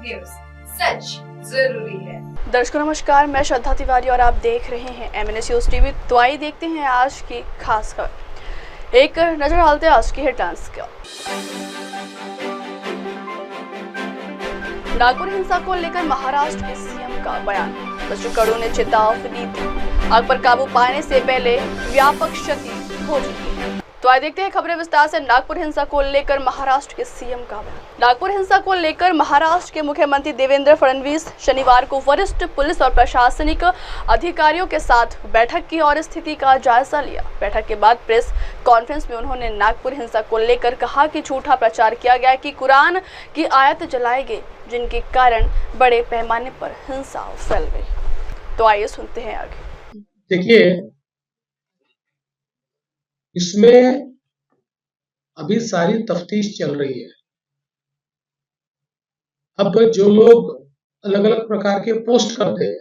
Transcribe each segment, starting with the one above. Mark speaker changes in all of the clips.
Speaker 1: News, सच जरूरी है।
Speaker 2: दर्शकों नमस्कार, मैं श्रद्धा तिवारी और आप देख रहे हैं MNS न्यूज टीवी। तो आइए देखते हैं आज की खास खबर। एक नजर डालते हैं आज की हेडलाइंस का। नागपुर हिंसा को लेकर महाराष्ट्र के सीएम का बयान। बच्चू कडू ने चेतावनी दी, आग पर काबू पाने से पहले व्यापक क्षति हो चुकी है। तो आइए देखते हैं खबरें विस्तार से। नागपुर हिंसा को लेकर महाराष्ट्र के सीएम का बयान। नागपुर हिंसा को लेकर महाराष्ट्र के मुख्यमंत्री देवेंद्र फडणवीस शनिवार को वरिष्ठ पुलिस और प्रशासनिक अधिकारियों के साथ बैठक की और स्थिति का जायजा लिया। बैठक के बाद प्रेस कॉन्फ्रेंस में उन्होंने नागपुर हिंसा को लेकर कहा कि झूठा प्रचार किया गया कि कुरान की आयत जलाई गई, जिनके कारण बड़े पैमाने पर हिंसा फैल गई। तो आइए सुनते हैं आगे।
Speaker 3: देखिए, इसमें अभी सारी तफ्तीश चल रही है। अब जो लोग अलग अलग प्रकार के पोस्ट करते हैं,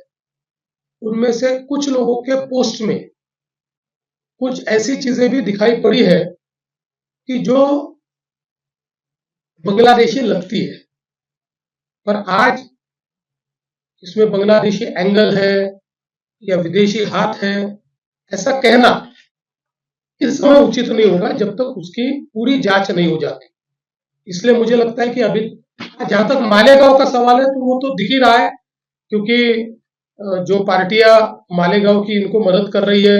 Speaker 3: उनमें से कुछ लोगों के पोस्ट में कुछ ऐसी चीजें भी दिखाई पड़ी है कि जो बांग्लादेशी लगती है, पर आज इसमें बांग्लादेशी एंगल है या विदेशी हाथ है, ऐसा कहना इस समय उचित नहीं होगा जब तक उसकी पूरी जांच नहीं हो जाती। इसलिए मुझे लगता है कि अभी जहां तक मालेगांव का सवाल है तो वो तो दिख ही रहा है, क्योंकि जो पार्टियां मालेगांव की इनको मदद कर रही है,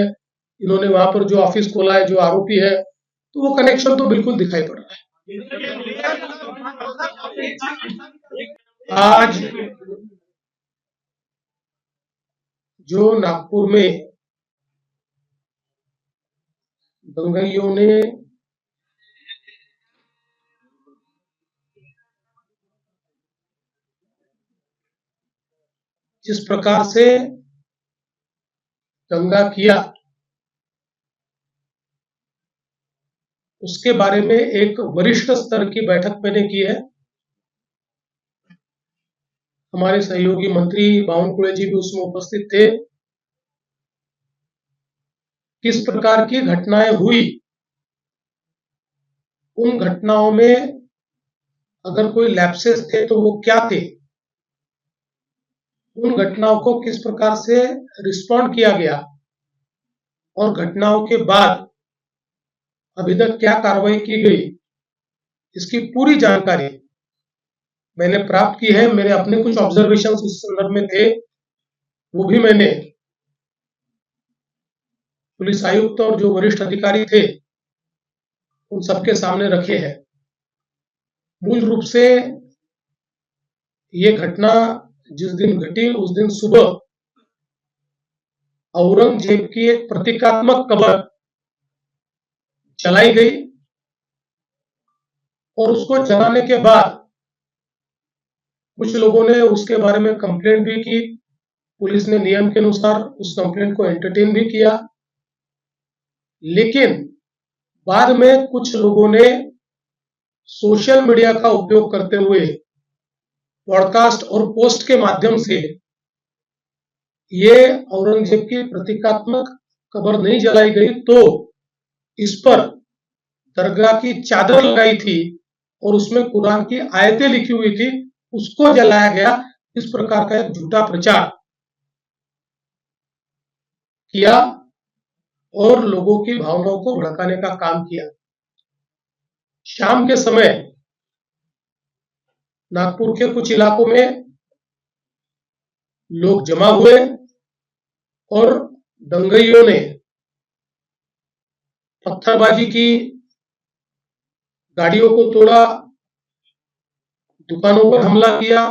Speaker 3: इन्होंने वहां पर जो ऑफिस खोला है, जो आरोपी है, तो वो कनेक्शन तो बिल्कुल दिखाई पड़ रहा है। आज जो नागपुर में दंगइयों ने जिस प्रकार से दंगा किया, उसके बारे में एक वरिष्ठ स्तर की बैठक मैंने की है। हमारे सहयोगी मंत्री बावनकुळे जी भी उसमें उपस्थित थे। किस प्रकार की घटनाएं हुई, उन घटनाओं में अगर कोई लैप्सेस थे तो वो क्या थे, उन घटनाओं को किस प्रकार से रिस्पॉन्ड किया गया और घटनाओं के बाद अभी तक क्या कार्रवाई की गई, इसकी पूरी जानकारी मैंने प्राप्त की है। मेरे अपने कुछ ऑब्जर्वेशंस इस संदर्भ में थे, वो भी मैंने पुलिस आयुक्त और जो वरिष्ठ अधिकारी थे उन सबके सामने रखे हैं। मूल रूप से ये घटना जिस दिन घटी उस दिन सुबह औरंगजेब की एक प्रतीकात्मक कब्र जलाई गई और उसको जलाने के बाद कुछ लोगों ने उसके बारे में कंप्लेंट भी की। पुलिस ने नियम के अनुसार उस कंप्लेंट को एंटरटेन भी किया, लेकिन बाद में कुछ लोगों ने सोशल मीडिया का उपयोग करते हुए पॉडकास्ट और पोस्ट के माध्यम से ये औरंगजेब की प्रतीकात्मक कब्र नहीं जलाई गई, तो इस पर दरगाह की चादर लगाई थी और उसमें कुरान की आयतें लिखी हुई थी, उसको जलाया गया। इस प्रकार का एक झूठा प्रचार किया और लोगों की भावनाओं को भड़काने का काम किया। शाम के समय नागपुर के कुछ इलाकों में लोग जमा हुए और दंगइयों ने पत्थरबाजी की, गाड़ियों को तोड़ा, दुकानों पर हमला किया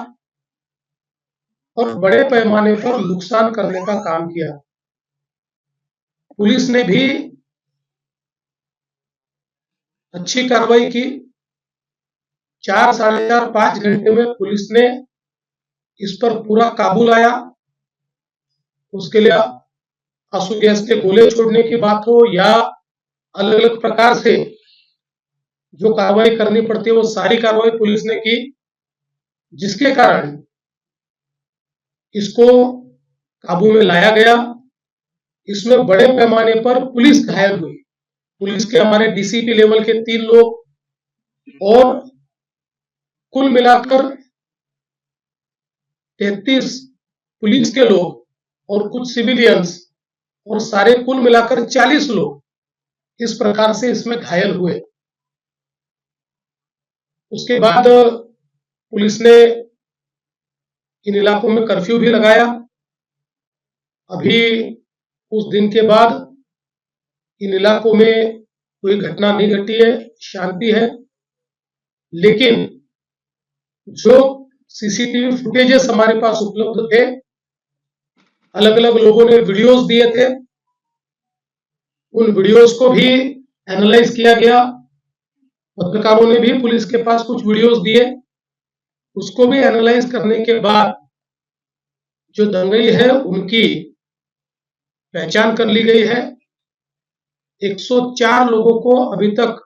Speaker 3: और बड़े पैमाने पर नुकसान करने का काम किया। पुलिस ने भी अच्छी कार्रवाई की। 4, साढ़े 4, 5 घंटे में पुलिस ने इस पर पूरा काबू लाया। उसके लिए आंसू गैस के गोले छोड़ने की बात हो या अलग अलग प्रकार से जो कार्रवाई करनी पड़ती है वो सारी कार्रवाई पुलिस ने की, जिसके कारण इसको काबू में लाया गया। इसमें बड़े पैमाने पर पुलिस घायल हुई। पुलिस के हमारे डीसीपी लेवल के 3 लोग और कुल मिलाकर 33 पुलिस के लोग और कुछ सिविलियंस और सारे कुल मिलाकर 40 लोग इस प्रकार से इसमें घायल हुए। उसके बाद पुलिस ने इन इलाकों में कर्फ्यू भी लगाया। अभी उस दिन के बाद इन इलाकों में कोई घटना नहीं घटी है, शांति है। लेकिन जो सीसीटीवी फुटेजेस हमारे पास उपलब्ध थे, अलग अलग लोगों ने वीडियोस दिए थे, उन वीडियोस को भी एनालाइज किया गया। पत्रकारों ने भी पुलिस के पास कुछ वीडियोस दिए, उसको भी एनालाइज करने के बाद जो दंगई है उनकी पहचान कर ली गई है। 104 लोगों को अभी तक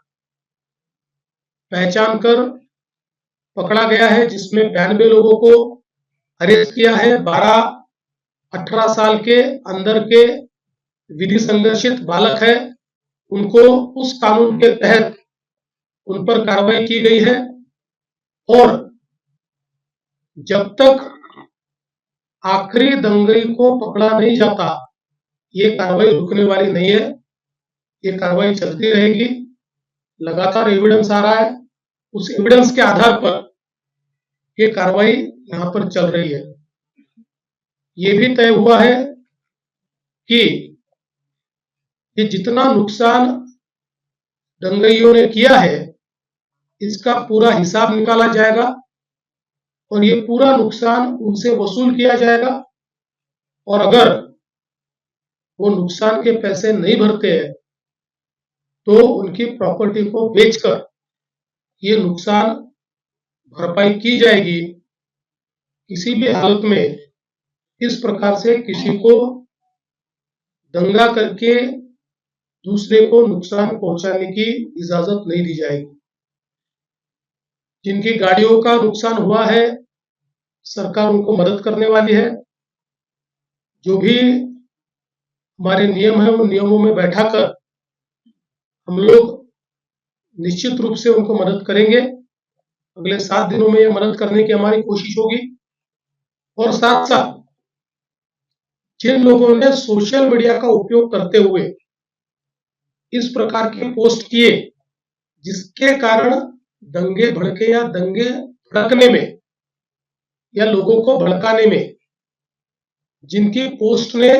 Speaker 3: पहचान कर पकड़ा गया है, जिसमें 92 लोगों को अरेस्ट किया है। 12-18 साल के अंदर के विधि संघर्षित बालक है, उनको उस कानून के तहत उन पर कार्रवाई की गई है। और जब तक आखिरी दंगई को पकड़ा नहीं जाता, ये कार्रवाई रुकने वाली नहीं है, ये कार्रवाई चलती रहेगी। लगातार एविडेंस आ रहा है, उस एविडेंस के आधार पर ये कार्रवाई यहां पर चल रही है। ये भी तय हुआ है कि ये जितना नुकसान दंगइयों ने किया है, इसका पूरा हिसाब निकाला जाएगा और ये पूरा नुकसान उनसे वसूल किया जाएगा। और अगर वो नुकसान के पैसे नहीं भरते हैं तो उनकी प्रॉपर्टी को बेचकर ये नुकसान भरपाई की जाएगी। किसी भी हालत में इस प्रकार से किसी को दंगा करके दूसरे को नुकसान पहुंचाने की इजाजत नहीं दी जाएगी। जिनकी गाड़ियों का नुकसान हुआ है, सरकार उनको मदद करने वाली है। जो भी हमारे नियम है, उन नियमों में बैठाकर हम लोग निश्चित रूप से उनको मदद करेंगे। अगले 7 दिनों में ये मदद करने की हमारी कोशिश होगी। और साथ साथ जिन लोगों ने सोशल मीडिया का उपयोग करते हुए इस प्रकार के पोस्ट किए, जिसके कारण दंगे भड़के या दंगे भड़कने में या लोगों को भड़काने में जिनकी पोस्ट ने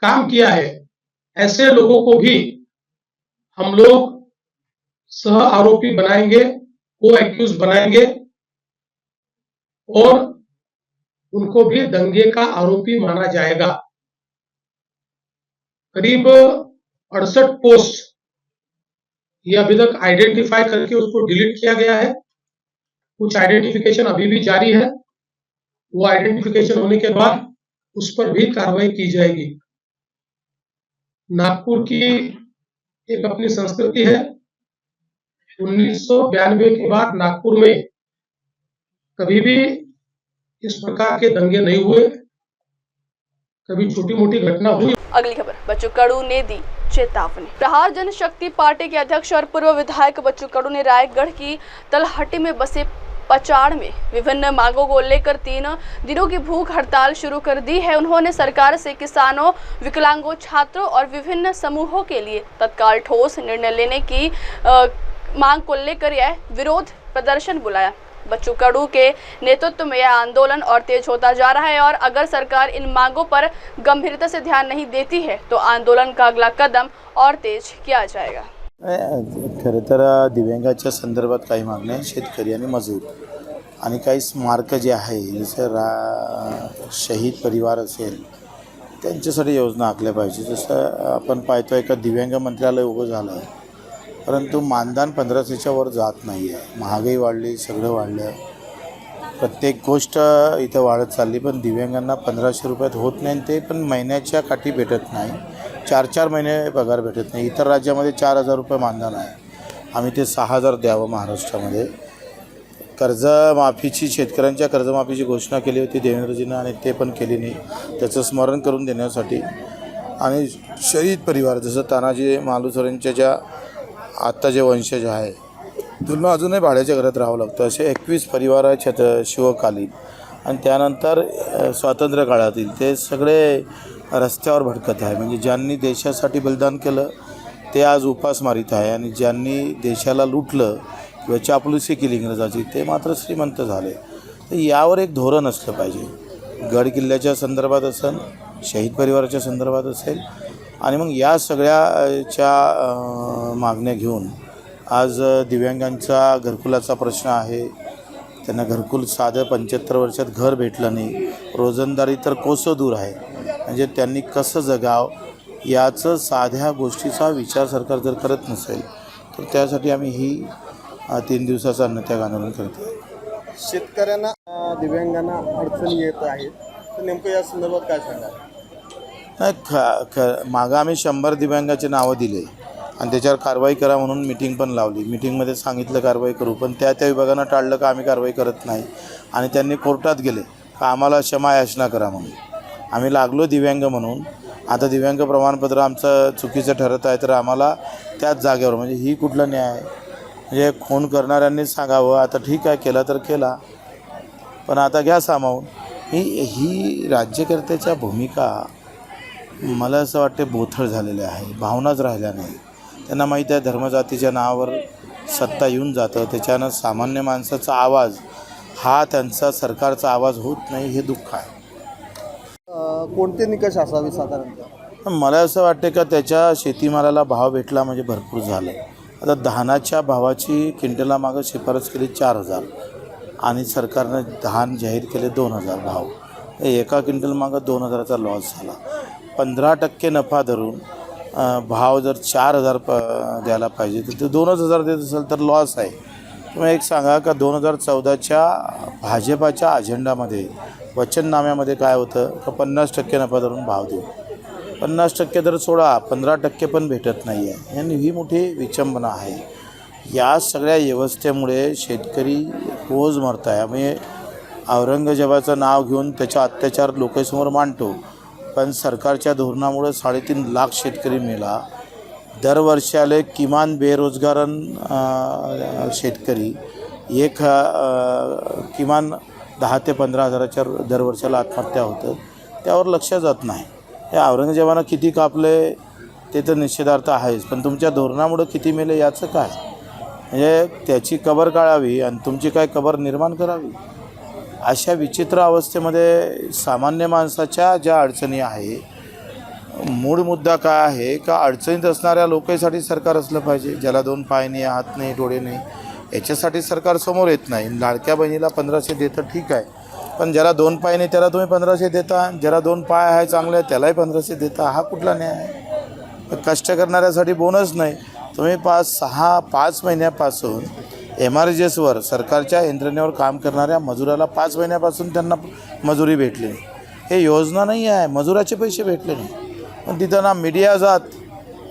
Speaker 3: काम किया है, ऐसे लोगों को भी हम लोग सह आरोपी बनाएंगे, को एक्यूज बनाएंगे और उनको भी दंगे का आरोपी माना जाएगा। करीब 68 पोस्ट ये अभी तक आइडेंटिफाई करके उसको डिलीट किया गया है। कुछ आइडेंटिफिकेशन अभी भी जारी है। वो आइडेंटिफिकेशन होने के बाद उस पर भी कार्रवाई की जाएगी। नागपुर की एक अपनी संस्कृति है। 1992 के बाद नागपुर में कभी भी इस प्रकार के दंगे नहीं हुए, कभी छोटी मोटी घटना हुई।
Speaker 2: अगली खबर, बच्चू कडू ने दी चेतावनी। प्रहार जनशक्ति पार्टी के अध्यक्ष और पूर्व विधायक बच्चू कडू ने रायगढ़ की तलहटी में बसे पचाड़ में विभिन्न मांगों को लेकर 3 दिनों की भूख हड़ताल शुरू कर दी है। उन्होंने सरकार से किसानों, विकलांगों, छात्रों और विभिन्न समूहों के लिए तत्काल ठोस निर्णय लेने की मांग को लेकर यह विरोध प्रदर्शन बुलाया। बच्चू कडू के नेतृत्व में यह आंदोलन और तेज होता जा रहा है और अगर सरकार इन मांगों पर गंभीरता से ध्यान नहीं देती है तो आंदोलन का अगला कदम और तेज किया जाएगा।
Speaker 4: खरं तर दिव्यांगाच्या संदर्भात काही मागण्या आहेत, शेतकरी आणि मजूर आणि काही स्मारक जे आहे, जसं शहीद परिवार असेल त्यांच्यासाठी योजना आखल्या पाहिजे। जसं आपण पाहतोय का दिव्यांग मंत्रालय उभं झालं आहे, परंतु मानधन 1500च्या वर जात नाही आहे। महागाई वाढली, सगळं वाढलं, प्रत्येक गोष्ट इथं वाढत चालली, पण दिव्यांगांना 1500 रुपयात होत नाही। ते पण महिन्याच्या काठी भेटत नाही, 4-4 महिने पगार भेटत नाही। इतर राज्यामध्ये 4000 रुपये मानधन आहे, आम्ही ते 6000 द्यावं महाराष्ट्रामध्ये। कर्जमाफीची, शेतकऱ्यांच्या कर्जमाफीची घोषणा केली होती देवेंद्रजीनं आणि ते पण केली नाही। त्याचं स्मरण करून देण्यासाठी आणि शहीद परिवार जसं तानाजी मालुसरेंच्या ज्या आत्ता जे वंशज आहे, त्यांना अजूनही भाड्याच्या घरात राहावं लागतं। असे 21 परिवार आहेत शिवकालीन, आणि त्यानंतर स्वातंत्र्य काळातील ते सगळे रस्त्यावर भटकत आहे. म्हणजे ज्यांनी देशासाठी बलिदान केलं ते आज उपासमारीत आहे आणि ज्यांनी देशाला लुटलं किंवा चापलुसी केली इंग्रजाची ते मात्र श्रीमंत झाले. तर यावर एक धोरण असलं पाहिजे. गड किल्ल्याच्या संदर्भात असेल, शहीद परिवाराच्या संदर्भात असेल आणि मग या सगळ्याच्या मागण्या घेऊन आज दिव्यांगांचा घरकुलाचा प्रश्न आहे. त्यांना घरकुल साधं 75 वर्षात घर भेटलं नाही, रोजंदारी तर कोसं दूर आहे. म्हणजे त्यांनी कसं जगावं याचं साध्या गोष्टीचा विचार सरकार जर करत नसेल तर त्यासाठी आम्ही ही 3 दिवसाचं अन्नत्याग आंदोलन करतो.
Speaker 5: शेतकऱ्यांना दिव्यांगांना अडचणी येत आहेत, तर नेमकं या संदर्भात काय सांगाल?
Speaker 4: नाही, मागं आम्ही 100 दिव्यांगाचे नावं दिले आणि त्याच्यावर कारवाई करा म्हणून मिटिंग पण लावली. मिटिंगमध्ये सांगितलं कारवाई करू, पण त्या विभागानं टाळलं का आम्ही कारवाई करत नाही. आणि त्यांनी कोर्टात गेले का आम्हाला क्षमा याचना करा म्हणून. आम्ही लागलो दिव्यांग म्हणून. आता दिव्यांग प्रमाणपत्र आमचं चुकीचं ठरत आहे तर आम्हाला त्याच जागेवर, म्हणजे ही कुठला न्याय आहे? म्हणजे खून करणाऱ्यांनीच सांगावं आता ठीक आहे केला तर केला, पण आता घ्या सामावून. ही राज्यकर्त्याच्या भूमिका मला असं वाटते बोथळ झालेल्या आहे. भावनाच राहिल्या नाही. त्यांना माहीत आहे धर्मजातीच्या नावावर सत्ता येऊन जातं, त्याच्यानं सामान्य माणसाचा आवाज हा त्यांचा सरकारचा आवाज होत नाही, हे दुःख आहे.
Speaker 5: कोणते निकष असावे साधारणतः?
Speaker 4: मला असं वाटते का त्याच्या शेतीमालाला भाव भेटला म्हणजे भरपूर झालं. आता धानाच्या भावाची क्विंटला मागं शिफारस केली 4,000 आणि सरकारनं धान जाहीर केले 2,000 भाव. एका क्विंटल मागं 2,000चा लॉस झाला. 15% नफा धरून भाव जर 4,000 द्यायला पाहिजे तर ते 2,000 देत असेल तर लॉस आहे. तुम्ही एक सांगा का 2014च्या भाजपाच्या अजेंडामध्ये वचननाम्यामध्ये काय होतं का 50% नफा धरून भाव देऊ. 50% तर सोडा, 15% पण भेटत नाही आहे. आणि ही मोठी विचंबना आहे. या सगळ्या व्यवस्थेमुळे शेतकरी रोज मरत आहे. आम्ही औरंगजेबाचं नाव घेऊन त्याचा अत्याचार लोकांसमोर मांडतो, पण सरकारच्या धोरणामुळे 3.5 लाख शेतकरी मेला. दरवर्षाला किमान बेरोजगार शेतकरी एक किमान 10 ते 15 हजाराच्या दरवर्षाला आत्महत्या होतं. त्यावर लक्ष जात नाही. या औरंगजेबानं किती कापले ते तर निश्चितार्थ आहेच, पण तुमच्या धोरणामुळं किती मेले याचं काय? म्हणजे त्याची कबर काढावी आणि तुमची काय कबर निर्माण करावी. अशा विचित्र अवस्थेमध्ये सामान्य माणसाच्या ज्या अडचणी आहे, मूळ मुद्दा काय आहे का अडचणीत असणाऱ्या लोकांसाठी सरकार असलं पाहिजे. ज्याला 2 पाय नाही, हात नाही, डोळे नाही, याच्यासाठी सरकार समोर येत नाही. लाडक्या बहिणीला 1500 देतं ठीक आहे, पण ज्याला 2 पाय नाही त्याला तुम्ही 1500 देता, ज्याला 2 पाय आहे चांगले त्यालाही 1500 देता. हा कुठला न्याय आहे? कष्ट करणाऱ्यासाठी बोनस नाही. तुम्ही 5 महिन्यापासून MRGSवर सरकारच्या यंत्रणेवर काम करणाऱ्या मजुराला 5 महिन्यापासून त्यांना मजुरी भेटली नाही. हे योजना नाही आहे, मजुराचे पैसे भेटले नाही. पण तिथं ना मीडिया जात,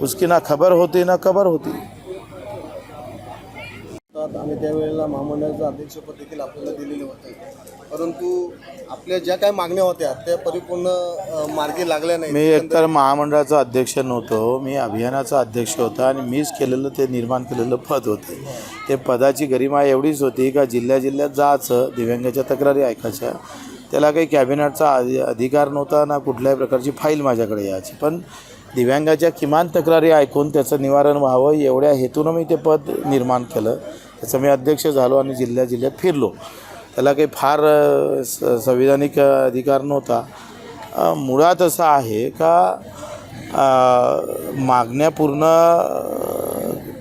Speaker 4: उसकी ना खबर होती ना खबर होती.
Speaker 5: आम्ही त्यावेळेला महामंडळाचं अध्यक्षपद देखील आपल्याला दिलेलं होतं, परंतु आपल्या ज्या काही मागण्या होत्या त्या परिपूर्ण मार्गी लागल्या नाही.
Speaker 4: मी एकतर महामंडळाचा अध्यक्ष नव्हतो, मी अभियानाचा अध्यक्ष होता आणि मीच केलेलं ते निर्माण केलेलं पद होते. ते पदाची गरिमा एवढीच होती का जिल्ह्यात जायचं, दिव्यांगाच्या तक्रारी ऐकायच्या. त्याला काही कॅबिनेटचा अधिकार नव्हता ना कुठल्याही प्रकारची फाईल माझ्याकडे यायची, पण दिव्यांगाच्या किमान तक्रारी ऐकून त्याचं निवारण व्हावं एवढ्या हेतूनं मी ते पद निर्माण केलं. त्याचं मी अध्यक्ष झालो आणि जिल्ह्यात फिरलो. त्याला काही फार संविधानिक अधिकार नव्हता. मुळात असं आहे का मागण्या पूर्ण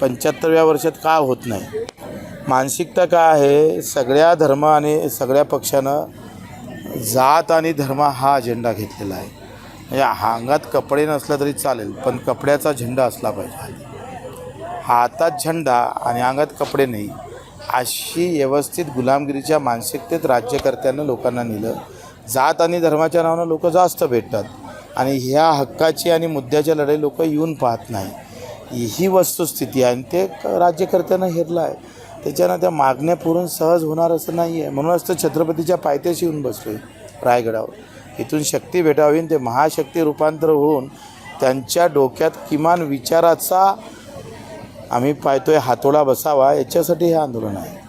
Speaker 4: 75व्या वर्षात का होत नाही. मानसिकता काय आहे, सगळ्या धर्म आणि सगळ्या पक्षानं जात आणि धर्म हा अजेंडा घेतलेला आहे. म्हणजे अंगात कपडे नसला तरी चालेल, पण कपड्याचा झेंडा असला पाहिजे. हातात झेंडा आणि अंगात कपडे नाही, अशी व्यवस्थित गुलामगिरीच्या मानसिकतेत राज्यकर्त्यांना लोकांना नेलं. जात आणि धर्माच्या नावानं लोक जास्त भेटतात आणि ह्या हक्काची आणि मुद्द्याच्या लढाई लोक येऊन पाहत नाही. ही वस्तुस्थिती आहे आणि ते राज्यकर्त्यांना हेरलं आहे. त्याच्यानं त्या मागण्या पूर्ण सहज होणार असं नाही आहे. म्हणूनच तर छत्रपतीच्या पायथ्याशी येऊन बसलो आहे रायगडावर. इथून शक्ती भेटावी, ते महाशक्ती रूपांतर होऊन त्यांच्या डोक्यात किमान विचाराचा आम्ही पाहतोय हातोडा बसावा, याच्यासाठी हे आंदोलन आहे.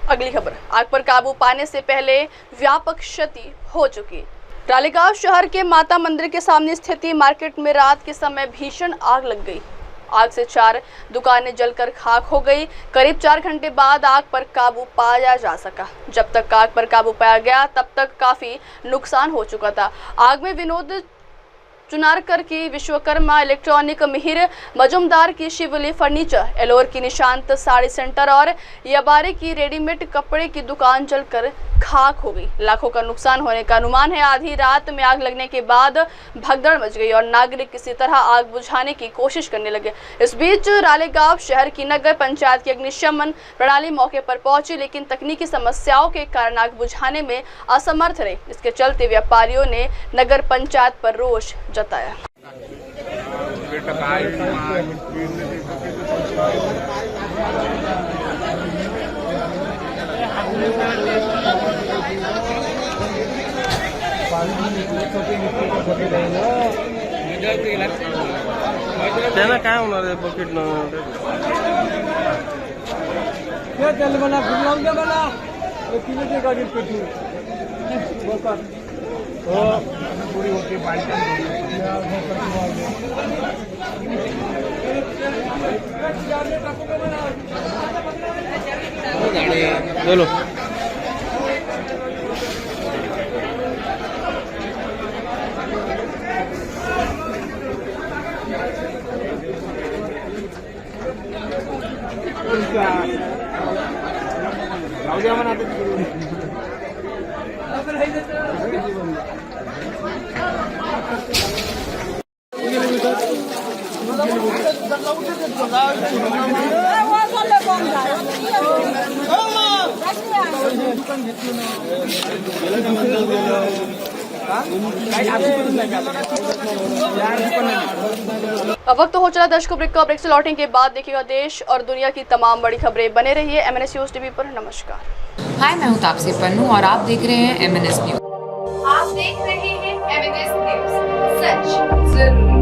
Speaker 2: अगली खबर, आग पर काबू पाने से पहले व्यापक क्षति हो चुकी। रालेगांव शहर के माता मंदिर के सामने स्थित मार्केट में रात के समय भीषण आग लग गई। आग से 4 दुकानें जलकर खाक हो गई। करीब 4 घंटे बाद आग पर काबू पाया जा सका। जब तक आग पर काबू पाया गया तब तक काफी नुकसान हो चुका था। आग में विनोद चुनारकर की विश्वकर्मा इलेक्ट्रॉनिक, मिहिर मजुमदार की शिवली फर्नीचर, एलोर की निशांत साड़ी सेंटर और यबारे की रेडीमेड कपड़े की दुकान जलकर खाक हो गई। लाखों का नुकसान होने का अनुमान है। आधी रात में आग लगने के बाद भगदड़ मच गई और नागरिक किसी तरह आग बुझाने की कोशिश करने लगे। इस बीच रालेगांव शहर की नगर पंचायत की अग्निशमन प्रणाली मौके पर पहुंची, लेकिन तकनीकी समस्याओं के कारण आग बुझाने में असमर्थ रहे। इसके चलते व्यापारियों ने नगर पंचायत पर रोष जताया।
Speaker 6: त्याला काय होणार आहे बकेट न मला लावून द्या मला किलोची गाडी पेटू थोडी होती बोलो
Speaker 2: अब वक्त हो चला दर्शकों ब्रेक का। ब्रेक से लौटने के बाद देखिएगा देश और दुनिया की तमाम बड़ी खबरें। बने रहिए MNS न्यूज़ टीवी पर। नमस्कार।
Speaker 7: हाय, मैं हूँ तापसी पन्नू और आप देख रहे हैं MNS न्यूज़।
Speaker 1: आप देख रहे हैं MNS न्यूज़, सच जरूरी।